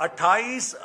28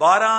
12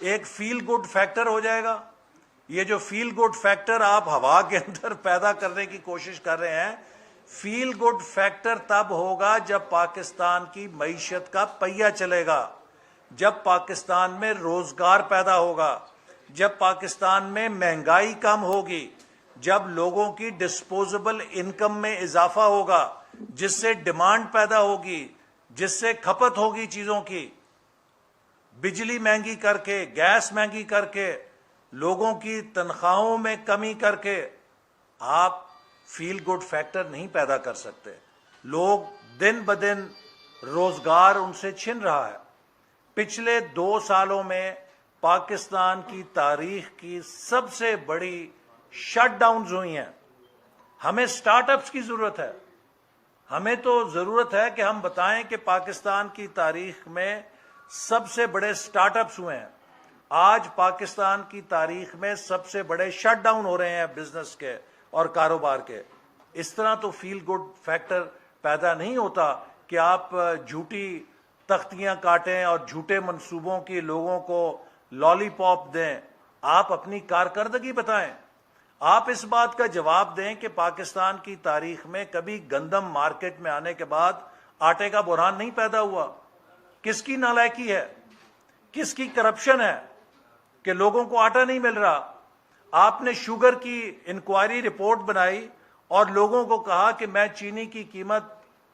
ایک feel good factor ہو جائے گا. یہ جو فیل گڈ فیکٹر آپ ہوا کے اندر پیدا کرنے کی کوشش کر رہے ہیں، فیل گڈ فیکٹر تب ہوگا جب پاکستان کی معیشت کا پہیہ چلے گا، جب پاکستان میں روزگار پیدا ہوگا، جب پاکستان میں مہنگائی کم ہوگی، جب لوگوں کی ڈسپوزیبل انکم میں اضافہ ہوگا، جس سے ڈیمانڈ پیدا ہوگی، جس سے کھپت ہوگی چیزوں کی. بجلی مہنگی کر کے، گیس مہنگی کر کے، لوگوں کی تنخواہوں میں کمی کر کے آپ فیل گڈ فیکٹر نہیں پیدا کر سکتے. لوگ دن بدن روزگار ان سے چھن رہا ہے. پچھلے 2 سالوں میں پاکستان کی تاریخ کی سب سے بڑی شٹ ڈاؤنز ہوئی ہیں. ہمیں سٹارٹ اپس کی ضرورت ہے. ہمیں تو ضرورت ہے کہ ہم بتائیں کہ پاکستان کی تاریخ میں سب سے بڑے سٹارٹ اپس ہوئے ہیں. آج پاکستان کی تاریخ میں سب سے بڑے شٹ ڈاؤن ہو رہے ہیں بزنس کے اور کاروبار کے. اس طرح تو فیل گڈ فیکٹر پیدا نہیں ہوتا کہ آپ جھوٹی تختیاں کاٹیں اور جھوٹے منصوبوں کی لوگوں کو لالی پاپ دیں. آپ اپنی کارکردگی بتائیں. آپ اس بات کا جواب دیں کہ پاکستان کی تاریخ میں کبھی گندم مارکیٹ میں آنے کے بعد آٹے کا بحران نہیں پیدا ہوا. کس کی نالائکی ہے، کس کی کرپشن ہے کہ لوگوں کو آٹا نہیں مل رہا؟ آپ نے شوگر کی انکوائری رپورٹ بنائی اور لوگوں کو کہا کہ میں چینی کی قیمت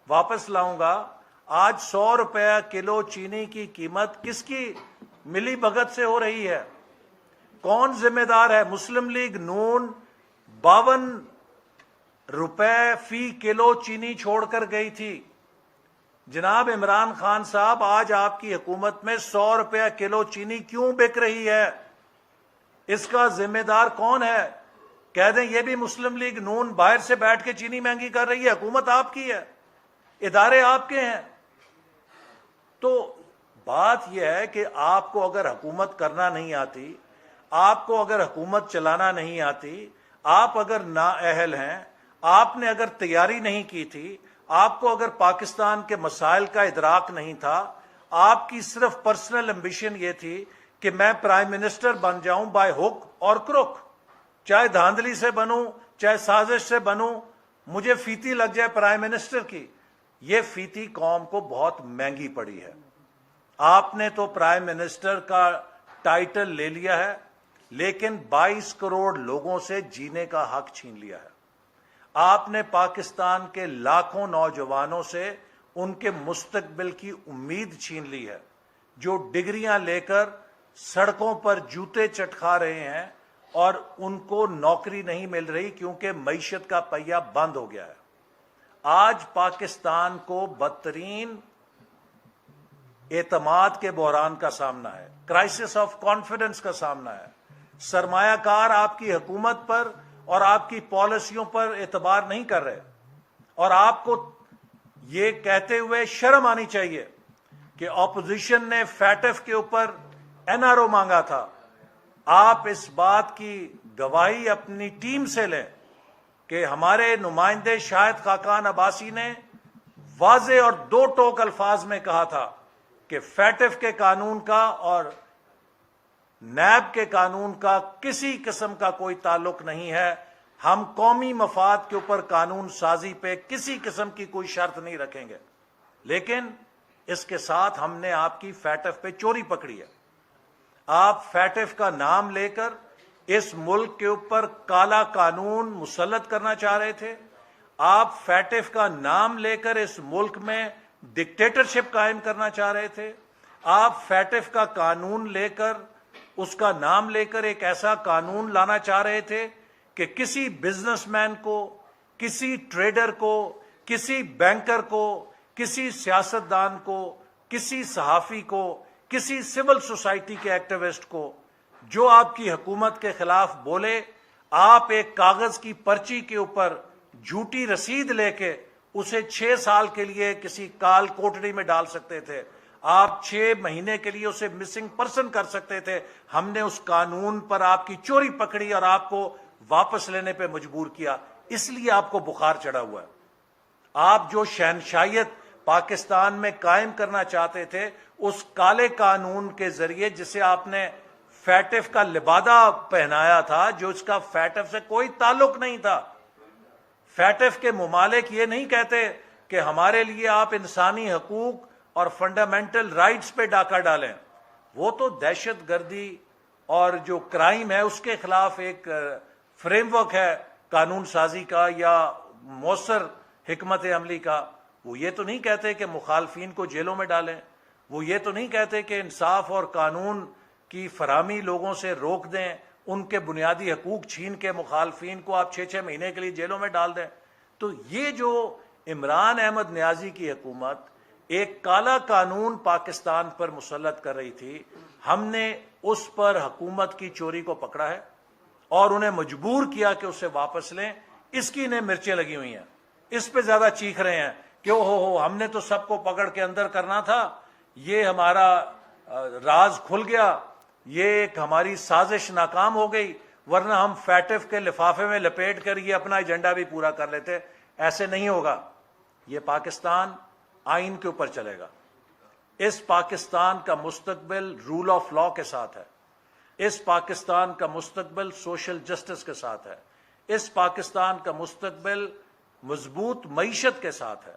واپس لاؤں گا. آج 100 روپے کلو چینی کی قیمت کس کی ملی بھگت سے ہو رہی ہے؟ کون ذمہ دار ہے؟ مسلم لیگ نون 52 روپے فی کلو چینی چھوڑ کر گئی تھی. جناب عمران خان صاحب، آج آپ کی حکومت میں 100 روپے کلو چینی کیوں بک رہی ہے؟ اس کا ذمہ دار کون ہے؟ کہہ دیں یہ بھی مسلم لیگ نون باہر سے بیٹھ کے چینی مہنگی کر رہی ہے. حکومت آپ کی ہے، ادارے آپ کے ہیں. تو بات یہ ہے کہ آپ کو اگر حکومت کرنا نہیں آتی، آپ کو اگر حکومت چلانا نہیں آتی، آپ اگر نااہل ہیں، آپ نے اگر تیاری نہیں کی تھی، آپ کو اگر پاکستان کے مسائل کا ادراک نہیں تھا، آپ کی صرف پرسنل ایمبیشن یہ تھی کہ میں پرائم منسٹر بن جاؤں بائی ہک اور کروک، چاہے دھاندلی سے بنوں چاہے سازش سے بنوں، مجھے فیتی لگ جائے پرائم منسٹر کی. یہ فیتی قوم کو بہت مہنگی پڑی ہے. آپ نے تو پرائم منسٹر کا ٹائٹل لے لیا ہے، لیکن 22 کروڑ لوگوں سے جینے کا حق چھین لیا ہے. آپ نے پاکستان کے لاکھوں نوجوانوں سے ان کے مستقبل کی امید چھین لی ہے، جو ڈگریاں لے کر سڑکوں پر جوتے چٹکا رہے ہیں اور ان کو نوکری نہیں مل رہی کیونکہ معیشت کا پہیہ بند ہو گیا ہے. آج پاکستان کو بدترین اعتماد کے بحران کا سامنا ہے، کرائسس آف کانفیڈنس کا سامنا ہے. سرمایہ کار آپ کی حکومت پر اور آپ کی پالیسیوں پر اعتبار نہیں کر رہے، اور آپ کو یہ کہتے ہوئے شرم آنی چاہیے کہ اپوزیشن نے فیٹف کے اوپر این آر او مانگا تھا. آپ اس بات کی گواہی اپنی ٹیم سے لیں کہ ہمارے نمائندے شاہد خاقان عباسی نے واضح اور 2 ٹوک الفاظ میں کہا تھا کہ فیٹف کے قانون کا اور نیب کے قانون کا کسی قسم کا کوئی تعلق نہیں ہے. ہم قومی مفاد کے اوپر قانون سازی پہ کسی قسم کی کوئی شرط نہیں رکھیں گے. لیکن اس کے ساتھ ہم نے آپ کی فیٹف پہ چوری پکڑی ہے. آپ فیٹف کا نام لے کر اس ملک کے اوپر کالا قانون مسلط کرنا چاہ رہے تھے. آپ فیٹف کا نام لے کر اس ملک میں ڈکٹیٹرشپ قائم کرنا چاہ رہے تھے. آپ فیٹف کا قانون لے کر، اس کا نام لے کر ایک ایسا قانون لانا چاہ رہے تھے کہ کسی بزنس مین کو، کسی ٹریڈر کو، کسی بینکر کو، کسی سیاستدان کو، کسی صحافی کو، کسی سول سوسائٹی کے ایکٹیوسٹ کو جو آپ کی حکومت کے خلاف بولے، آپ ایک کاغذ کی پرچی کے اوپر جھوٹی رسید لے کے اسے 6 سال کے لیے کسی کال کوٹڑی میں ڈال سکتے تھے. آپ 6 مہینے کے لیے اسے مسنگ پرسن کر سکتے تھے. ہم نے اس قانون پر آپ کی چوری پکڑی اور آپ کو واپس لینے پہ مجبور کیا. اس لیے آپ کو بخار چڑھا ہوا ہے. آپ جو شہنشاہیت پاکستان میں قائم کرنا چاہتے تھے، اس کالے قانون کے ذریعے جسے آپ نے فیٹف کا لبادہ پہنایا تھا جو اس کا فیٹف سے کوئی تعلق نہیں تھا. فیٹف کے ممالک یہ نہیں کہتے کہ ہمارے لیے آپ انسانی حقوق اور فنڈامنٹل رائٹس پہ ڈاکہ ڈالیں. وہ تو دہشت گردی اور جو کرائم ہے اس کے خلاف ایک فریم ورک ہے قانون سازی کا یا مؤثر حکمت عملی کا. وہ یہ تو نہیں کہتے کہ مخالفین کو جیلوں میں ڈالیں. وہ یہ تو نہیں کہتے کہ انصاف اور قانون کی فراہمی لوگوں سے روک دیں, ان کے بنیادی حقوق چھین کے مخالفین کو آپ 6 مہینے کے لیے جیلوں میں ڈال دیں. تو یہ جو عمران احمد نیازی کی حکومت ایک کالا قانون پاکستان پر مسلط کر رہی تھی, ہم نے اس پر حکومت کی چوری کو پکڑا ہے اور انہیں مجبور کیا کہ اسے واپس لیں. اس کی انہیں مرچیں لگی ہوئی ہیں, اس پہ زیادہ چیخ رہے ہیں کہ ہو ہم نے تو سب کو پکڑ کے اندر کرنا تھا, یہ ہمارا راز کھل گیا, یہ ایک ہماری سازش ناکام ہو گئی, ورنہ ہم فیٹف کے لفافے میں لپیٹ کر یہ اپنا ایجنڈا بھی پورا کر لیتے. ایسے نہیں ہوگا. یہ پاکستان آئین کے اوپر چلے گا. اس پاکستان کا مستقبل رول آف لا کے ساتھ ہے. اس پاکستان کا مستقبل سوشل جسٹس کے ساتھ ہے. اس پاکستان کا مستقبل مضبوط معیشت کے ساتھ ہے.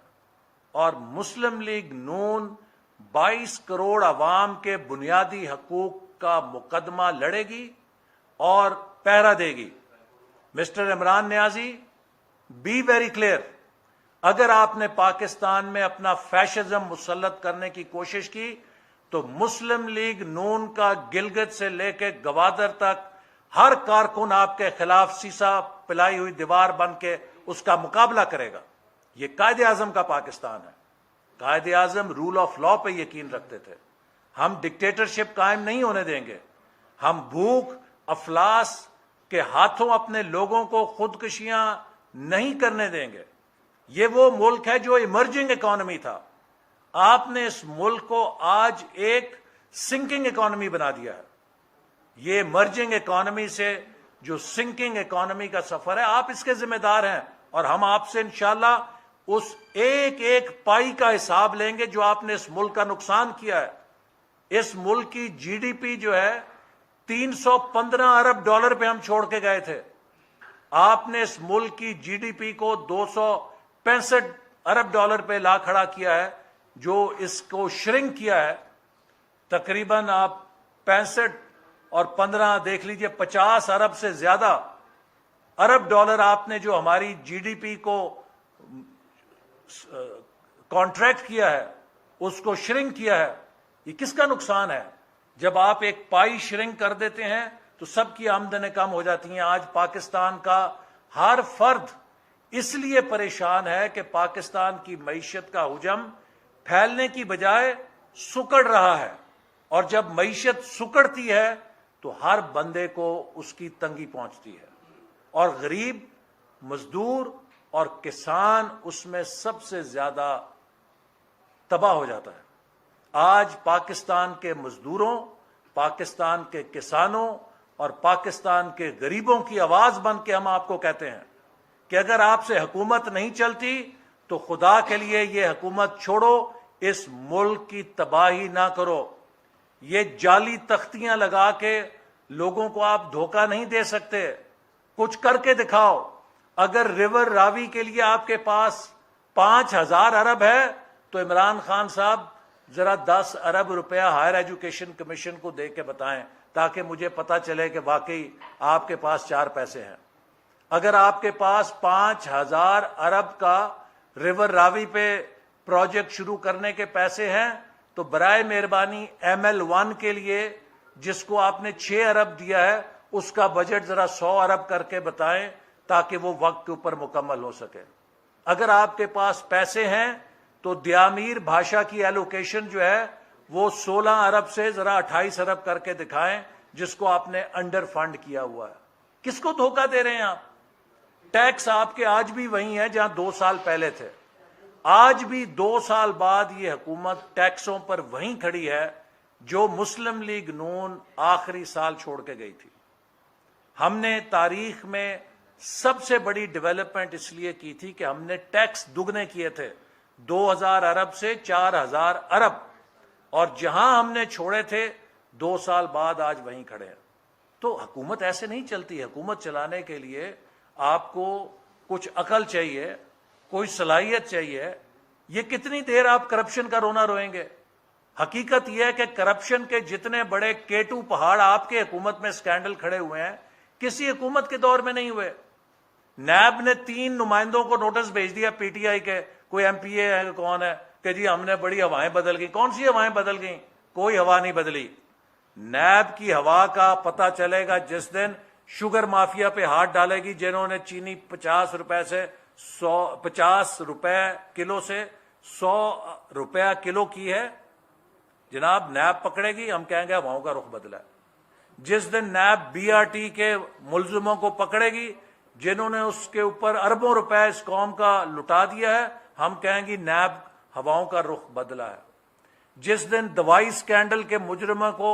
اور مسلم لیگ نون 22 کروڑ عوام کے بنیادی حقوق کا مقدمہ لڑے گی اور پہرا دے گی. Mister Imran Niazi, be very clear, اگر آپ نے پاکستان میں اپنا فیشزم مسلط کرنے کی کوشش کی تو مسلم لیگ نون کا گلگت سے لے کے گوادر تک ہر کارکن آپ کے خلاف سیسا پلائی ہوئی دیوار بن کے اس کا مقابلہ کرے گا. یہ قائد اعظم کا پاکستان ہے. Quaid Azam role of law پہ یقین رکھتے تھے. ہم ڈکٹیٹرشپ قائم نہیں ہونے دیں گے. ہم بھوک افلاس کے ہاتھوں اپنے لوگوں کو خودکشیاں نہیں کرنے دیں گے. یہ وہ ملک ہے جو ایمرجنگ اکانومی تھا. آپ نے اس ملک کو آج ایک سنکنگ اکانومی بنا دیا ہے. یہ ایمرجنگ اکانومی سے جو سنکنگ اکانومی کا سفر ہے, آپ اس کے ذمہ دار ہیں, اور ہم آپ سے انشاءاللہ اس ایک ایک پائی کا حساب لیں گے جو آپ نے اس ملک کا نقصان کیا ہے. اس ملک کی جی ڈی پی جو ہے 315 ارب ڈالر پہ ہم چھوڑ کے گئے تھے. آپ نے اس ملک کی جی ڈی پی کو 265 ارب ڈالر پہ لا کھڑا کیا ہے, جو اس کو شرنک کیا ہے. تقریباً آپ 65 اور 15 دیکھ لیجئے 50 ارب سے زیادہ ارب ڈالر آپ نے جو ہماری جی ڈی پی کو کانٹریکٹ کیا ہے, اس کو شرنک کیا ہے. یہ کس کا نقصان ہے؟ جب آپ ایک پائی شرنک کر دیتے ہیں تو سب کی آمدنیں کم ہو جاتی ہیں. آج پاکستان کا ہر فرد اس لیے پریشان ہے کہ پاکستان کی معیشت کا حجم پھیلنے کی بجائے سکڑ رہا ہے, اور جب معیشت سکڑتی ہے تو ہر بندے کو اس کی تنگی پہنچتی ہے, اور غریب, مزدور اور کسان اس میں سب سے زیادہ تباہ ہو جاتا ہے. آج پاکستان کے مزدوروں, پاکستان کے کسانوں اور پاکستان کے غریبوں کی آواز بن کے ہم آپ کو کہتے ہیں کہ اگر آپ سے حکومت نہیں چلتی تو خدا کے لیے یہ حکومت چھوڑو, اس ملک کی تباہی نہ کرو. یہ جعلی تختیاں لگا کے لوگوں کو آپ دھوکہ نہیں دے سکتے, کچھ کر کے دکھاؤ. اگر ریور راوی کے لیے آپ کے پاس 5000 ارب ہے تو عمران خان صاحب ذرا 10 ارب روپیہ ہائر ایجوکیشن کمیشن کو دے کے بتائیں, تاکہ مجھے پتا چلے کہ واقعی آپ کے پاس 4 پیسے ہیں. اگر آپ کے پاس 5000 ارب کا ریور راوی پہ پروجیکٹ شروع کرنے کے پیسے ہیں تو برائے مہربانی ML1 کے لیے جس کو آپ نے 6 ارب دیا ہے اس کا بجٹ ذرا 100 ارب کر کے بتائیں, تاکہ وہ وقت کے اوپر مکمل ہو سکے. اگر آپ کے پاس پیسے ہیں تو دیامیر بھاشا کی ایلوکیشن جو ہے وہ 16 ارب سے ذرا 28 ارب کر کے دکھائیں, جس کو آپ نے انڈر فنڈ کیا ہوا ہے. کس کو دھوکہ دے رہے ہیں آپ؟ ٹیکس آپ کے آج بھی وہی ہیں جہاں 2 سال پہلے تھے. آج بھی 2 سال بعد یہ حکومت ٹیکسوں پر وہیں کھڑی ہے جو مسلم لیگ نون آخری سال چھوڑ کے گئی تھی. ہم نے تاریخ میں سب سے بڑی ڈیولپمنٹ اس لیے کی تھی کہ ہم نے ٹیکس دگنے کیے تھے, 2000 ارب سے 4000 ارب, اور جہاں ہم نے چھوڑے تھے 2 سال بعد آج وہیں کھڑے ہیں. تو حکومت ایسے نہیں چلتی. حکومت چلانے کے لیے آپ کو کچھ عقل چاہیے, کوئی صلاحیت چاہیے. یہ کتنی دیر آپ کرپشن کا رونا روئیں گے؟ حقیقت یہ ہے کہ کرپشن کے جتنے بڑے کیٹو پہاڑ آپ کے حکومت میں سکینڈل کھڑے ہوئے ہیں, کسی حکومت کے دور میں نہیں ہوئے. نیب نے 3 نمائندوں کو نوٹس بھیج دیا پی ٹی آئی کے, کوئی ایم پی اے ہے کون ہے, کہ جی ہم نے بڑی ہوائیں بدل گئی. کون سی ہوائیں بدل گئیں؟ کوئی ہوا نہیں بدلی. نیب کی ہوا کا پتہ چلے گا جس دن شوگر مافیا پہ ہاتھ ڈالے گی, جنہوں نے چینی 50 روپے کلو سے 100 روپے کلو کی ہے. جناب نیب پکڑے گی, ہم کہیں گے ہواؤں کا رخ بدلا ہے. جس دن نیب بی آر ٹی کے ملزموں کو پکڑے گی جنہوں نے اس کے اوپر اربوں روپے اس قوم کا لٹا دیا ہے, ہم کہیں گی نیب ہواؤں کا رخ بدلا ہے. جس دن دوائی سکینڈل کے مجرموں کو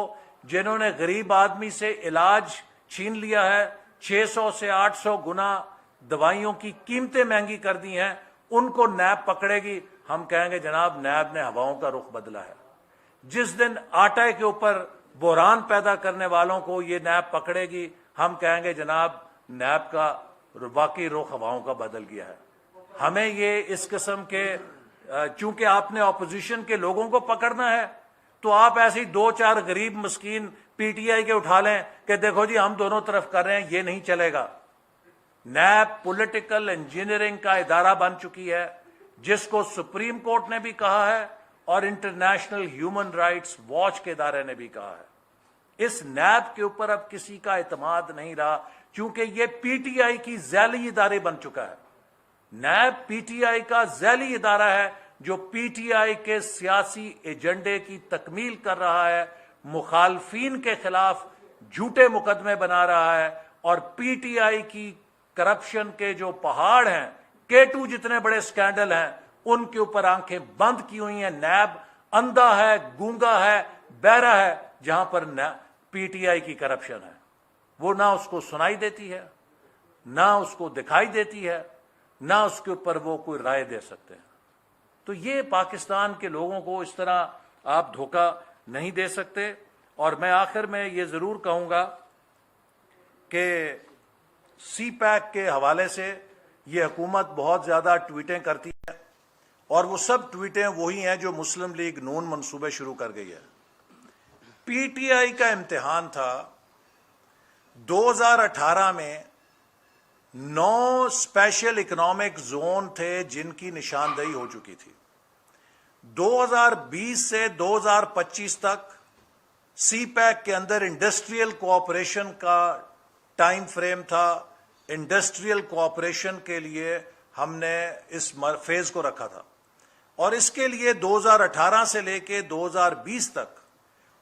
جنہوں نے غریب آدمی سے علاج چھین لیا ہے, 600 سے 800 گنا دوائیوں کی قیمتیں مہنگی کر دی ہیں, ان کو نیب پکڑے گی, ہم کہیں گے جناب نیب نے ہواؤں کا رخ بدلا ہے. جس دن آٹے کے اوپر بحران پیدا کرنے والوں کو یہ نیب پکڑے گی, ہم کہیں گے جناب نیب کا واقعی رخ ہواؤں کا بدل گیا ہے. ہمیں یہ اس قسم کے, چونکہ آپ نے اپوزیشن کے لوگوں کو پکڑنا ہے تو آپ ایسے ہی 2-4 غریب مسکین پی ٹی آئی کے اٹھا لیں کہ دیکھو جی ہم دونوں طرف کر رہے ہیں. یہ نہیں چلے گا. نیب پولیٹیکل انجینئرنگ کا ادارہ بن چکی ہے, جس کو سپریم کورٹ نے بھی کہا ہے اور انٹرنیشنل ہیومن رائٹس واچ کے ادارے نے بھی کہا ہے. اس نیب کے اوپر اب کسی کا اعتماد نہیں رہا, چونکہ یہ پی ٹی آئی کی ذیلی ادارے بن چکا ہے. نیب پی ٹی آئی کا ذیلی ادارہ ہے جو پی ٹی آئی کے سیاسی ایجنڈے کی تکمیل کر رہا ہے, مخالفین کے خلاف جھوٹے مقدمے بنا رہا ہے, اور پی ٹی آئی کی کرپشن کے جو پہاڑ ہیں, کیٹو جتنے بڑے سکینڈل ہیں, ان کے اوپر آنکھیں بند کی ہوئی ہیں. نیب اندھا ہے, گونگا ہے, بہرا ہے. جہاں پر پی ٹی آئی کی کرپشن ہے وہ نہ اس کو سنائی دیتی ہے, نہ اس کو دکھائی دیتی ہے, نہ اس کے اوپر وہ کوئی رائے دے سکتے ہیں. تو یہ پاکستان کے لوگوں کو اس طرح آپ دھوکہ نہیں دے سکتے. اور میں آخر میں یہ ضرور کہوں گا کہ سی پیک کے حوالے سے یہ حکومت بہت زیادہ ٹویٹیں کرتی ہے, اور وہ سب ٹویٹیں وہی ہیں جو مسلم لیگ نون منصوبے شروع کر گئی ہے. پی ٹی آئی کا امتحان تھا 2018 میں 9 اسپیشل اکنامک زون تھے جن کی نشاندہی ہو چکی تھی. 2020 سے 2025 تک سی پیک کے اندر انڈسٹریل کوآپریشن کا ٹائم فریم تھا. انڈسٹریل کوآپریشن کے لیے ہم نے اس فیز کو رکھا تھا, اور اس کے لیے 2018 سے لے کے 2020 تک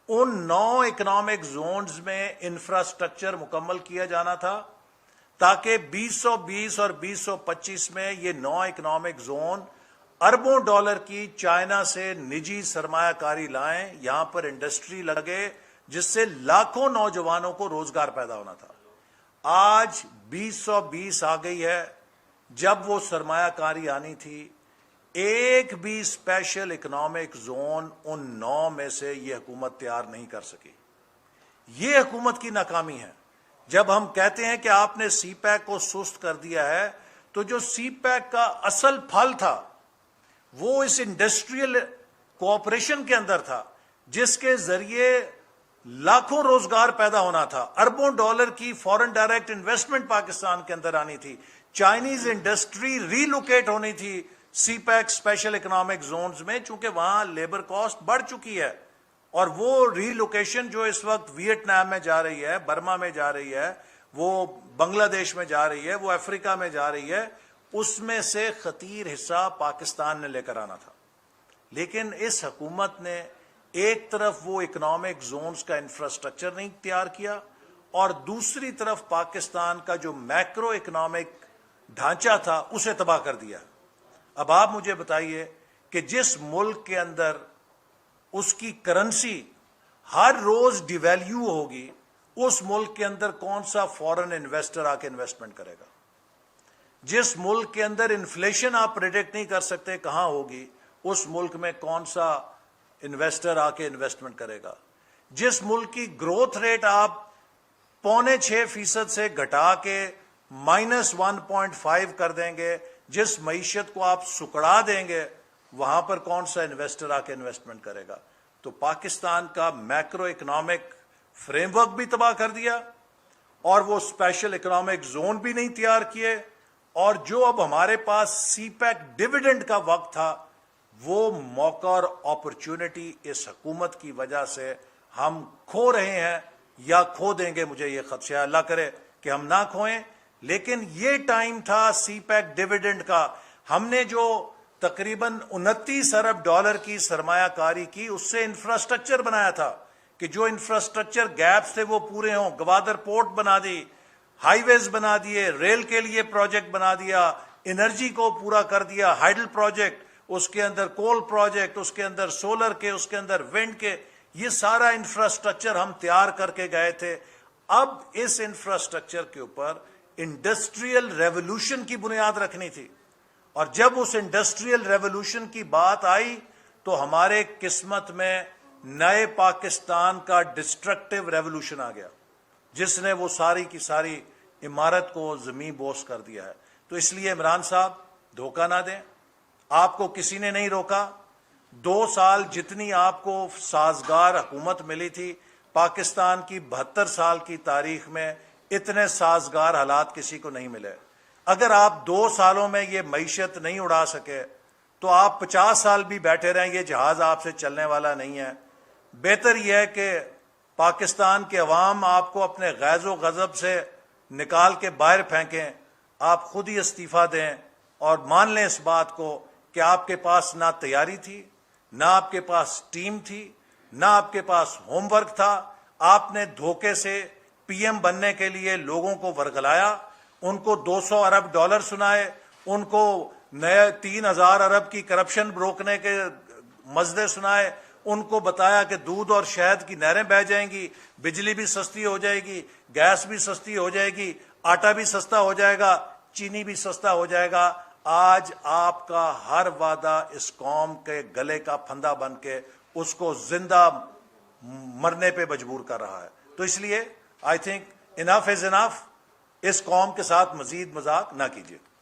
ان 9 اکنامک زونز میں انفراسٹرکچر مکمل کیا جانا تھا, تاکہ 2020 اور 2025 میں یہ 9 اکنامک زون اربوں ڈالر کی چائنا سے نجی سرمایہ کاری لائیں, یہاں پر انڈسٹری لگے جس سے لاکھوں نوجوانوں کو روزگار پیدا ہونا تھا. آج 2020 آ گئی ہے, جب وہ سرمایہ کاری آنی تھی, ایک بھی اسپیشل اکنامک زون ان 9 میں سے یہ حکومت تیار نہیں کر سکی. یہ حکومت کی ناکامی ہے. جب ہم کہتے ہیں کہ آپ نے سی پیک کو سست کر دیا ہے, تو جو سی پیک کا اصل پھل تھا وہ اس انڈسٹریل کوآپریشن کے اندر تھا, جس کے ذریعے لاکھوں روزگار پیدا ہونا تھا, اربوں ڈالر کی فورن ڈائریکٹ انویسٹمنٹ پاکستان کے اندر آنی تھی, چائنیز انڈسٹری ری لوکیٹ ہونی تھی سی پیک اسپیشل اکنامک زونز میں, چونکہ وہاں لیبر کاسٹ بڑھ چکی ہے. اور وہ ری لوکیشن جو اس وقت ویتنام میں جا رہی ہے, برما میں جا رہی ہے, وہ بنگلہ دیش میں جا رہی ہے, وہ افریقہ میں جا رہی ہے, اس میں سے خطیر حصہ پاکستان نے لے کر آنا تھا. لیکن اس حکومت نے ایک طرف وہ اکنامک زونز کا انفراسٹرکچر نہیں تیار کیا, اور دوسری طرف پاکستان کا جو میکرو اکنامک ڈھانچہ تھا اسے تباہ کر دیا. اب آپ مجھے بتائیے کہ جس ملک کے اندر اس کی کرنسی ہر روز ڈیویلیو ہوگی, اس ملک کے اندر کون سا فورن انویسٹر آ کے انویسٹمنٹ کرے گا؟ جس ملک کے اندر انفلیشن آپ پریڈکٹ نہیں کر سکتے کہاں ہوگی, اس ملک میں کون سا انویسٹر آ کے انویسٹمنٹ کرے گا؟ جس ملک کی گروتھ ریٹ آپ 5.6% سے گھٹا کے -1.5 کر دیں گے، جس معیشت کو آپ سکڑا دیں گے، وہاں پر کون سا انویسٹر آ کے انویسٹمنٹ کرے گا؟ تو پاکستان کا میکرو اکنامک فریم ورک بھی تباہ کر دیا، اور وہ اسپیشل اکنامک زون بھی نہیں تیار کیے، اور جو اب ہمارے پاس سی پیک ڈیویڈنڈ کا وقت تھا، وہ موقع اور اپرچونٹی اس حکومت کی وجہ سے ہم کھو رہے ہیں یا کھو دیں گے۔ مجھے یہ خدشہ ہے، اللہ کرے کہ ہم نہ کھوئیں، لیکن یہ ٹائم تھا سی پیک ڈیویڈنڈ کا۔ ہم نے جو تقریباً 29 ارب ڈالر کی سرمایہ کاری کی، اس سے انفراسٹرکچر بنایا تھا کہ جو انفراسٹرکچر گیپس تھے وہ پورے ہوں۔ گوادر پورٹ بنا دی، ہائی ویز بنا دیے، ریل کے لیے پروجیکٹ بنا دیا، انرجی کو پورا کر دیا، ہائیڈل پروجیکٹ، اس کے اندر کول پروجیکٹ، اس کے اندر سولر کے، اس کے اندر ونڈ کے، یہ سارا انفراسٹرکچر ہم تیار کر کے گئے تھے۔ اب اس انفراسٹرکچر کے اوپر انڈسٹریل ریولوشن کی بنیاد رکھنی تھی، اور جب اس انڈسٹریل ریولوشن کی بات آئی تو ہمارے قسمت میں نئے پاکستان کا ڈسٹرکٹیو ریولوشن آ گیا، جس نے وہ ساری کی ساری عمارت کو زمین بوس کر دیا ہے۔ تو اس لیے عمران صاحب دھوکہ نہ دیں، آپ کو کسی نے نہیں روکا۔ 2 سال جتنی آپ کو سازگار حکومت ملی تھی، پاکستان کی 72 سال کی تاریخ میں اتنے سازگار حالات کسی کو نہیں ملے۔ اگر آپ 2 سالوں میں یہ معیشت نہیں اڑا سکے تو آپ 50 سال بھی بیٹھے رہیں، یہ جہاز آپ سے چلنے والا نہیں ہے۔ بہتر یہ ہے کہ پاکستان کے عوام آپ کو اپنے غیظ و غضب سے نکال کے باہر پھینکیں، آپ خود ہی استعفیٰ دیں اور مان لیں اس بات کو کہ آپ کے پاس نہ تیاری تھی، نہ آپ کے پاس ٹیم تھی، نہ آپ کے پاس ہوم ورک تھا۔ آپ نے دھوکے سے پی ایم بننے کے لیے لوگوں کو ورگلایا، ان کو 200 ارب ڈالر سنائے، ان کو نئے 3000 ارب کی کرپشن روکنے کے مزدے سنائے، ان کو بتایا کہ دودھ اور شہد کی نہریں بہہ جائیں گی، بجلی بھی سستی ہو جائے گی، گیس بھی سستی ہو جائے گی، آٹا بھی سستا ہو جائے گا، چینی بھی سستا ہو جائے گا۔ آج آپ کا ہر وعدہ اس قوم کے گلے کا پھندا بن کے اس کو زندہ مرنے پہ مجبور کر رہا ہے۔ تو اس لیے آئی تھنک انف از انف، اس قوم کے ساتھ مزید مذاق نہ کیجیے۔